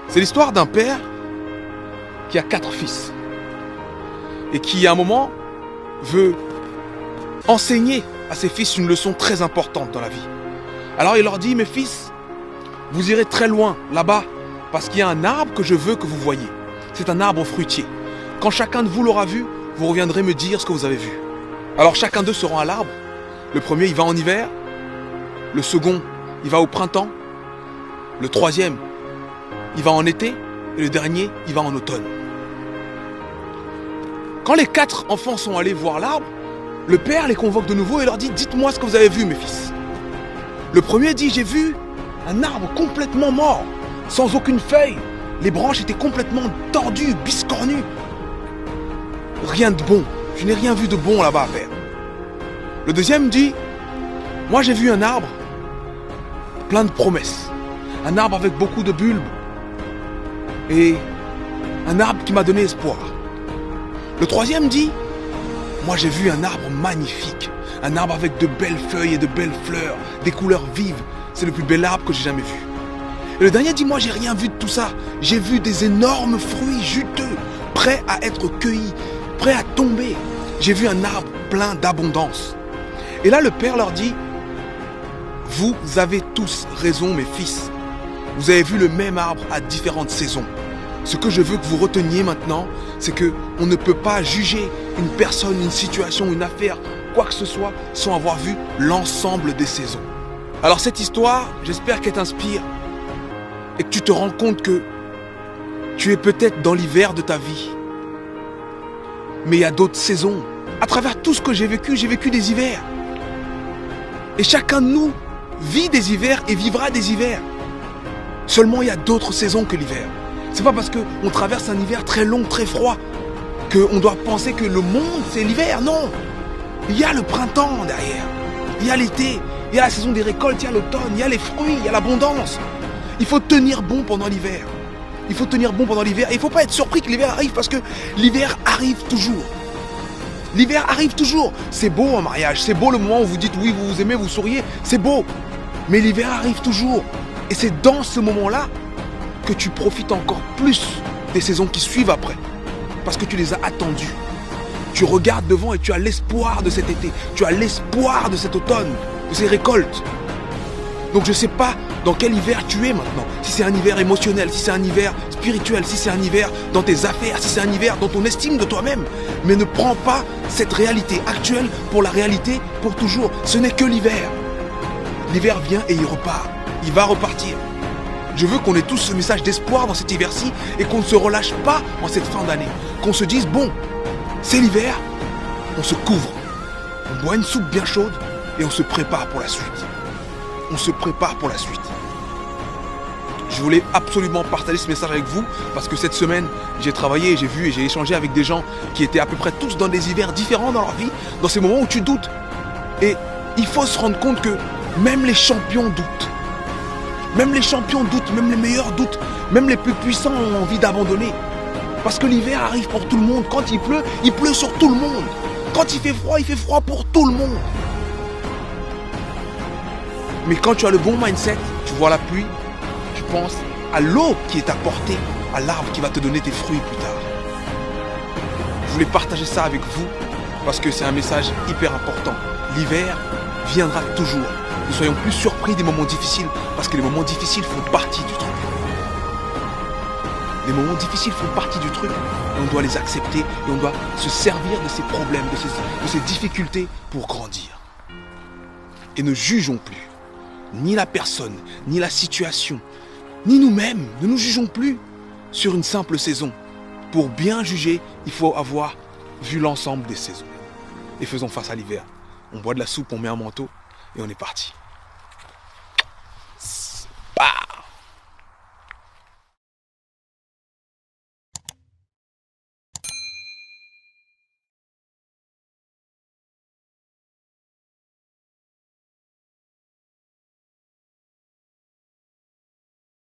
C'est l'histoire d'un père qui a 4 fils et qui, à un moment, veut enseigner à ses fils une leçon très importante dans la vie. Alors il leur dit, mes fils, vous irez très loin là-bas parce qu'il y a un arbre que je veux que vous voyiez. C'est un arbre fruitier. Quand chacun de vous l'aura vu, vous reviendrez me dire ce que vous avez vu. Alors chacun d'eux se rend à l'arbre. Le premier, il va en hiver. Le second, il va au printemps. Le troisième, il va en été. Et le dernier, il va en automne. Quand les 4 enfants sont allés voir l'arbre, le père les convoque de nouveau et leur dit, dites-moi ce que vous avez vu, mes fils. Le premier dit, j'ai vu un arbre complètement mort, sans aucune feuille. Les branches étaient complètement tordues, biscornues. Rien de bon. Je n'ai rien vu de bon là-bas à faire. Le deuxième dit, moi j'ai vu un arbre plein de promesses. Un arbre avec beaucoup de bulbes. Et un arbre qui m'a donné espoir. Le troisième dit, moi j'ai vu un arbre magnifique. Un arbre avec de belles feuilles et de belles fleurs, des couleurs vives. C'est le plus bel arbre que j'ai jamais vu. Et le dernier dit, moi j'ai rien vu de tout ça. J'ai vu des énormes fruits juteux, prêts à être cueillis, prêts à tomber. J'ai vu un arbre plein d'abondance. Et là le père leur dit, vous avez tous raison mes fils. Vous avez vu le même arbre à différentes saisons. Ce que je veux que vous reteniez maintenant, c'est que on ne peut pas juger une personne, une situation, une affaire, quoi que ce soit, sans avoir vu l'ensemble des saisons. Alors cette histoire, j'espère qu'elle t'inspire et que tu te rends compte que tu es peut-être dans l'hiver de ta vie. Mais il y a d'autres saisons. À travers tout ce que j'ai vécu des hivers. Et chacun de nous vit des hivers et vivra des hivers. Seulement, il y a d'autres saisons que l'hiver. C'est pas parce qu'on traverse un hiver très long, très froid, qu'on doit penser que le monde, c'est l'hiver. Non. Il y a le printemps derrière. Il y a l'été. Il y a la saison des récoltes. Il y a l'automne. Il y a les fruits. Il y a l'abondance. Il faut tenir bon pendant l'hiver. Il faut tenir bon pendant l'hiver. Et il ne faut pas être surpris que l'hiver arrive parce que l'hiver arrive toujours. L'hiver arrive toujours. C'est beau un mariage. C'est beau le moment où vous dites oui, vous vous aimez, vous souriez. C'est beau. Mais l'hiver arrive toujours. Et c'est dans ce moment-là que tu profites encore plus des saisons qui suivent après. Parce que tu les as attendues. Tu regardes devant et tu as l'espoir de cet été. Tu as l'espoir de cet automne, de ces récoltes. Donc je ne sais pas dans quel hiver tu es maintenant. Si c'est un hiver émotionnel, si c'est un hiver spirituel, si c'est un hiver dans tes affaires, si c'est un hiver dans ton estime de toi-même. Mais ne prends pas cette réalité actuelle pour la réalité pour toujours. Ce n'est que l'hiver. L'hiver vient et il repart. Il va repartir. Je veux qu'on ait tous ce message d'espoir dans cet hiver-ci et qu'on ne se relâche pas en cette fin d'année. Qu'on se dise, bon, c'est l'hiver, on se couvre. On boit une soupe bien chaude et on se prépare pour la suite. On se prépare pour la suite. Je voulais absolument partager ce message avec vous parce que cette semaine, j'ai travaillé, j'ai vu et j'ai échangé avec des gens qui étaient à peu près tous dans des hivers différents dans leur vie, dans ces moments où tu doutes. Et il faut se rendre compte que même les champions doutent. Même les champions doutent, même les meilleurs doutent, même les plus puissants ont envie d'abandonner. Parce que l'hiver arrive pour tout le monde. Quand il pleut sur tout le monde. Quand il fait froid pour tout le monde. Mais quand tu as le bon mindset, tu vois la pluie, tu penses à l'eau qui est apportée, à l'arbre qui va te donner tes fruits plus tard. Je voulais partager ça avec vous parce que c'est un message hyper important. L'hiver viendra toujours. Ne soyons plus surpris des moments difficiles parce que les moments difficiles font partie du truc. Les moments difficiles font partie du truc et on doit les accepter et on doit se servir de ces problèmes, de ces difficultés pour grandir. Et ne jugeons plus ni la personne, ni la situation, ni nous-mêmes. Ne nous jugeons plus sur une simple saison. Pour bien juger, il faut avoir vu l'ensemble des saisons. Et faisons face à l'hiver. On boit de la soupe, on met un manteau et on est parti.